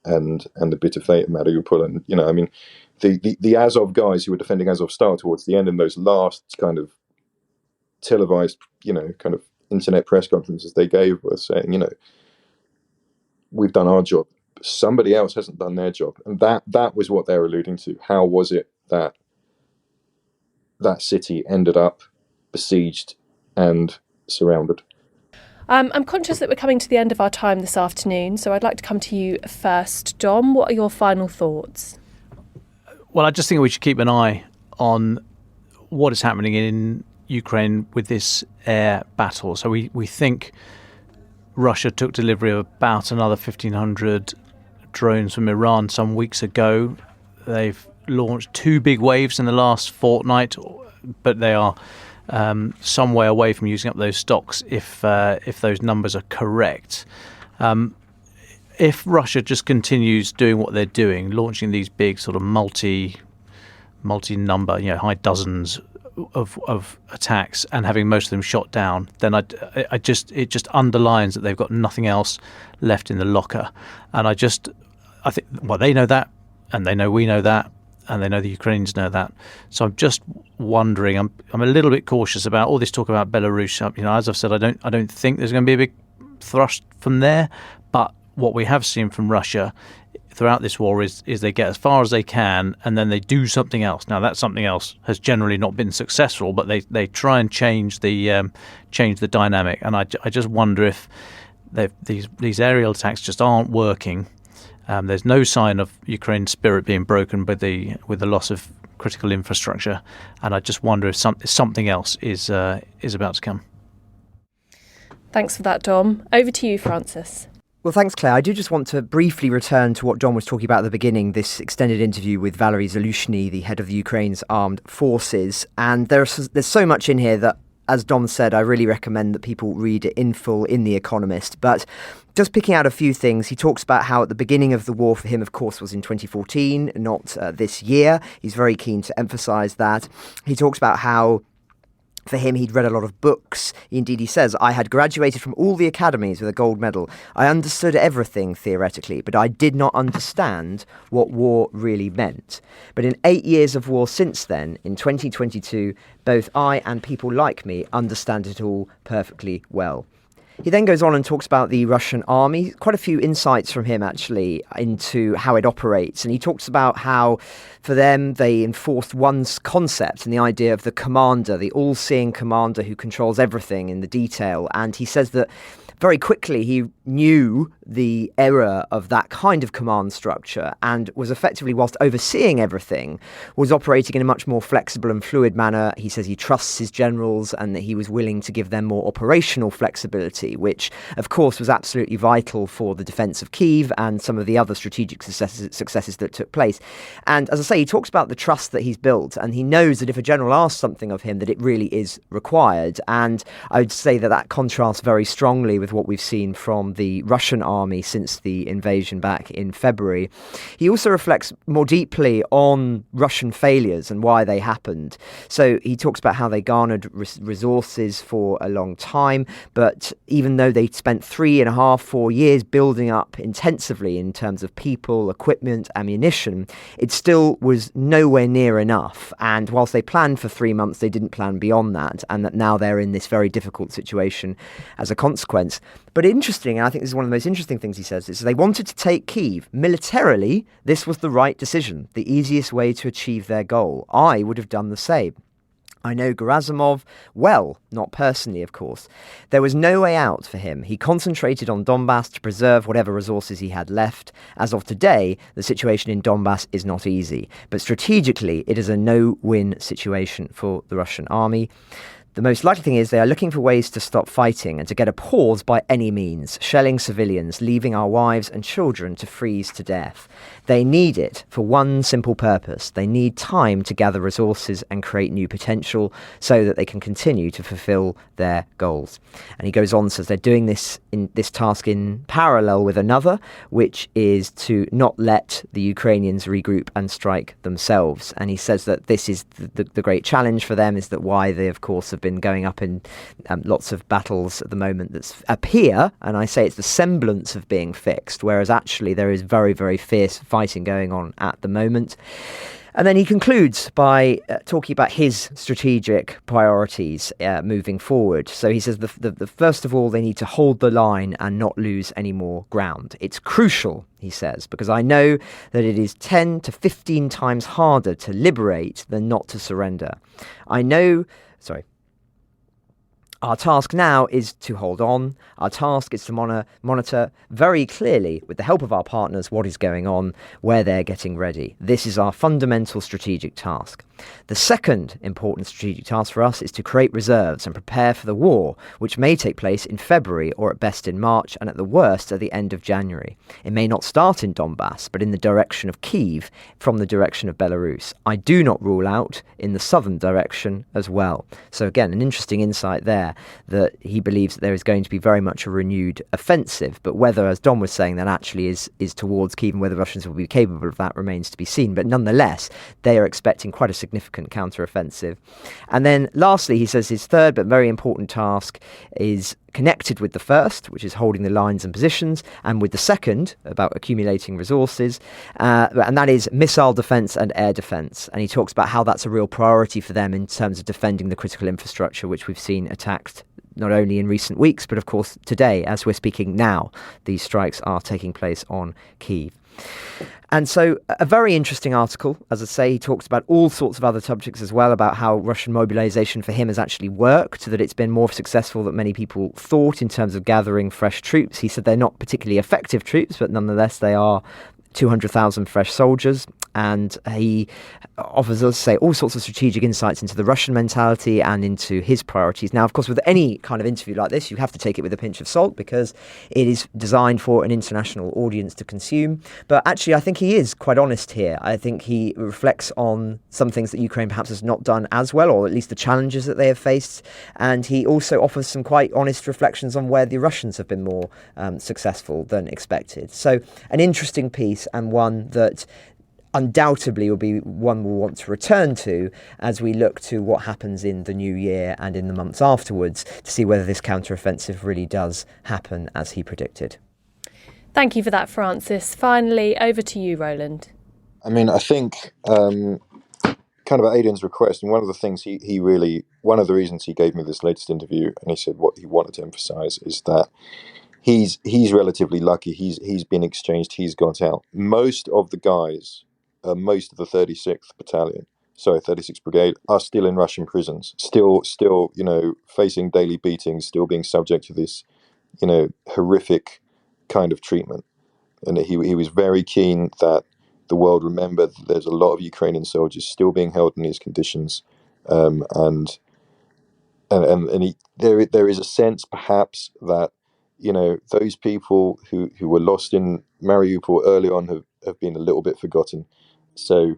and the bitter fate of Mariupol. And, I mean, the Azov guys who were defending Azovstal towards the end in those last kind of televised, kind of internet press conferences they gave, were saying, we've done our job. Somebody else hasn't done their job. And that was what they're alluding to. How was it that that city ended up besieged and surrounded. I'm conscious that we're coming to the end of our time this afternoon, so I'd like to come to you first. Dom, what are your final thoughts? Well, I just think we should keep an eye on what is happening in Ukraine with this air battle. So we think Russia took delivery of about another 1,500 drones from Iran some weeks ago. They've launched 2 big waves in the last fortnight, but they are some way away from using up those stocks if those numbers are correct. If Russia just continues doing what they're doing, launching these big sort of multi-number, high dozens of attacks and having most of them shot down, then it just underlines that they've got nothing else left in the locker. And I think, well, they know that, and they know we know that, and they know the Ukrainians know that. So I'm just wondering. I'm a little bit cautious about all this talk about Belarus. As I've said, I don't think there's going to be a big thrust from there. But what we have seen from Russia throughout this war is they get as far as they can, and then they do something else. Now that something else has generally not been successful, but they try and change the dynamic. And I just wonder if these aerial attacks just aren't working. There's no sign of Ukraine's spirit being broken with the loss of critical infrastructure, and I just wonder if something else is about to come. Thanks for that, Dom. Over to you, Francis. Well, thanks, Claire. I do just want to briefly return to what John was talking about at the beginning, this extended interview with Valery Zaluzhny, the head of the Ukraine's armed forces. And there's so much in here that, as Dom said, I really recommend that people read it in full in The Economist. But just picking out a few things, he talks about how at the beginning of the war for him, of course, was in 2014, not this year. He's very keen to emphasise that. He talks about how for him, he'd read a lot of books. Indeed, he says, I had graduated from all the academies with a gold medal. I understood everything theoretically, but I did not understand what war really meant. But in 8 years of war since then, in 2022, both I and people like me understand it all perfectly well. He then goes on and talks about the Russian army, quite a few insights from him actually into how it operates. And he talks about how for them they enforced one concept and the idea of the commander, the all-seeing commander who controls everything in the detail. And he says that very quickly he knew the error of that kind of command structure and was effectively, whilst overseeing everything, was operating in a much more flexible and fluid manner. He says he trusts his generals and that he was willing to give them more operational flexibility, which of course was absolutely vital for the defence of Kyiv and some of the other strategic successes that took place. And as I say, he talks about the trust that he's built, and he knows that if a general asks something of him, that it really is required. And I would say that that contrasts very strongly with what we've seen from the Russian army since the invasion back in February. He also reflects more deeply on Russian failures and why they happened. So he talks about how they garnered resources for a long time, but even though they spent 3.5, 4 years building up intensively in terms of people, equipment, ammunition, it still was nowhere near enough. And whilst they planned for 3 months, they didn't plan beyond that, and that now they're in this very difficult situation as a consequence. But interesting, and I think this is one of the most interesting things he says, is they wanted to take Kyiv. Militarily, this was the right decision, the easiest way to achieve their goal. I would have done the same. I know Gerasimov well, not personally, of course. There was no way out for him. He concentrated on Donbass to preserve whatever resources he had left. As of today, the situation in Donbass is not easy. But strategically, it is a no-win situation for the Russian army. The most likely thing is they are looking for ways to stop fighting and to get a pause by any means, shelling civilians, leaving our wives and children to freeze to death. They need it for one simple purpose. They need time to gather resources and create new potential so that they can continue to fulfill their goals. And he goes on and says they're doing this task in parallel with another, which is to not let the Ukrainians regroup and strike themselves. And he says that this is the great challenge for them, is that why they, of course, have been going up in lots of battles at the moment that appear, and I say it's the semblance of being fixed, whereas actually there is very, very fierce fighting going on at the moment. And then he concludes by talking about his strategic priorities moving forward. So he says, the first of all, they need to hold the line and not lose any more ground. It's crucial, he says, because I know that it is 10 to 15 times harder to liberate than not to surrender. Our task now is to hold on. Our task is to monitor very clearly, with the help of our partners, what is going on, where they're getting ready. This is our fundamental strategic task. The second important strategic task for us is to create reserves and prepare for the war, which may take place in February or at best in March and at the worst at the end of January. It may not start in Donbass, but in the direction of Kyiv from the direction of Belarus. I do not rule out in the southern direction as well. So again, an interesting insight there, that he believes that there is going to be very much a renewed offensive, but whether, as Don was saying, that actually is towards Kyiv and whether Russians will be capable of that remains to be seen. But nonetheless, they are expecting quite a significant counter-offensive. And then lastly, he says his third but very important task is connected with the first, which is holding the lines and positions, and with the second, about accumulating resources, and that is missile defence and air defence. And he talks about how that's a real priority for them in terms of defending the critical infrastructure, which we've seen attacked not only in recent weeks, but of course today, as we're speaking now, these strikes are taking place on Kyiv. And so a very interesting article. As I say, he talks about all sorts of other subjects as well, about how Russian mobilization for him has actually worked, that it's been more successful than many people thought in terms of gathering fresh troops. He said they're not particularly effective troops, but nonetheless they are 200,000 fresh soldiers. And he offers, as I say, all sorts of strategic insights into the Russian mentality and into his priorities. Now, of course, with any kind of interview like this, you have to take it with a pinch of salt because it is designed for an international audience to consume. But actually, I think he is quite honest here. I think he reflects on some things that Ukraine perhaps has not done as well, or at least the challenges that they have faced. And he also offers some quite honest reflections on where the Russians have been more successful than expected. So an interesting piece, and one that undoubtedly will be one we'll want to return to as we look to what happens in the new year and in the months afterwards to see whether this counteroffensive really does happen as he predicted. Thank you for that, Francis. Finally, over to you, Roland. I mean, I think kind of at Aiden's request, and one of the things one of the reasons he gave me this latest interview, and he said what he wanted to emphasize is that he's relatively lucky. He's been exchanged. He's got out. Most of the guys, most of the 36th Brigade are still in Russian prisons, still, facing daily beatings, still being subject to this, horrific kind of treatment. And he was very keen that the world remember that there's a lot of Ukrainian soldiers still being held in these conditions, there is a sense perhaps that those people who were lost in Mariupol early on have been a little bit forgotten. So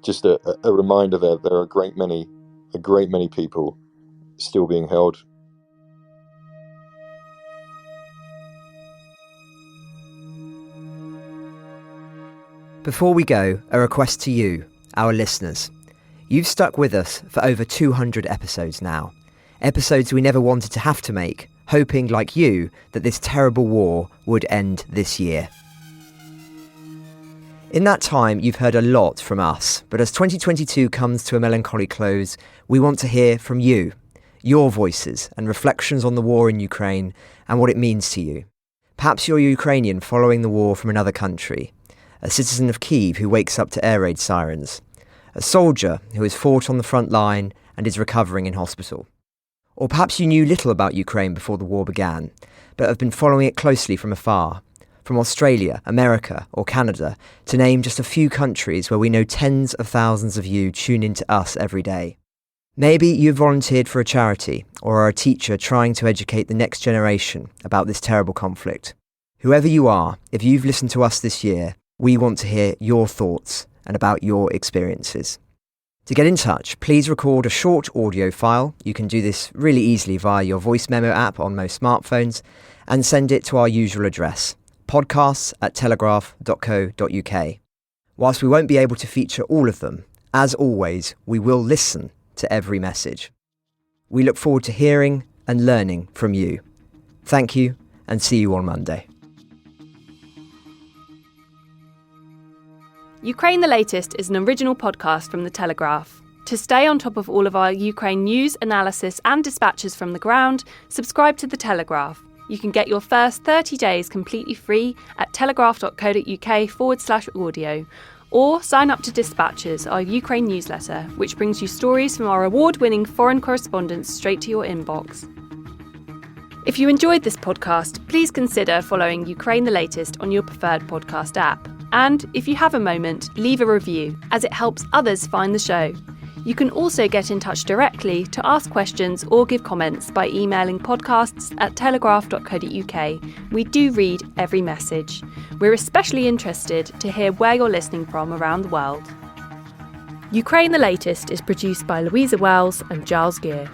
just a reminder there are a great many people still being held. Before we go, a request to you, our listeners. You've stuck with us for over 200 episodes now. Episodes we never wanted to have to make, hoping, like you, that this terrible war would end this year. In that time, you've heard a lot from us, but as 2022 comes to a melancholy close, we want to hear from you, your voices and reflections on the war in Ukraine and what it means to you. Perhaps you're Ukrainian following the war from another country, a citizen of Kyiv who wakes up to air raid sirens, a soldier who has fought on the front line and is recovering in hospital. Or perhaps you knew little about Ukraine before the war began, but have been following it closely from afar, from Australia, America or Canada, to name just a few countries where we know tens of thousands of you tune into us every day. Maybe you've volunteered for a charity or are a teacher trying to educate the next generation about this terrible conflict. Whoever you are, if you've listened to us this year, we want to hear your thoughts and about your experiences. To get in touch, please record a short audio file. You can do this really easily via your voice memo app on most smartphones and send it to our usual address, podcasts@telegraph.co.uk. Whilst we won't be able to feature all of them, as always, we will listen to every message. We look forward to hearing and learning from you. Thank you, and see you on Monday. Ukraine the Latest is an original podcast from The Telegraph. To stay on top of all of our Ukraine news, analysis and dispatches from the ground, subscribe to The Telegraph. You can get your first 30 days completely free at telegraph.co.uk/audio, or sign up to Dispatches, our Ukraine newsletter, which brings you stories from our award-winning foreign correspondents straight to your inbox. If you enjoyed this podcast, please consider following Ukraine the Latest on your preferred podcast app. And if you have a moment, leave a review, as it helps others find the show. You can also get in touch directly to ask questions or give comments by emailing podcasts@telegraph.co.uk. We do read every message. We're especially interested to hear where you're listening from around the world. Ukraine the Latest is produced by Louisa Wells and Giles Gear.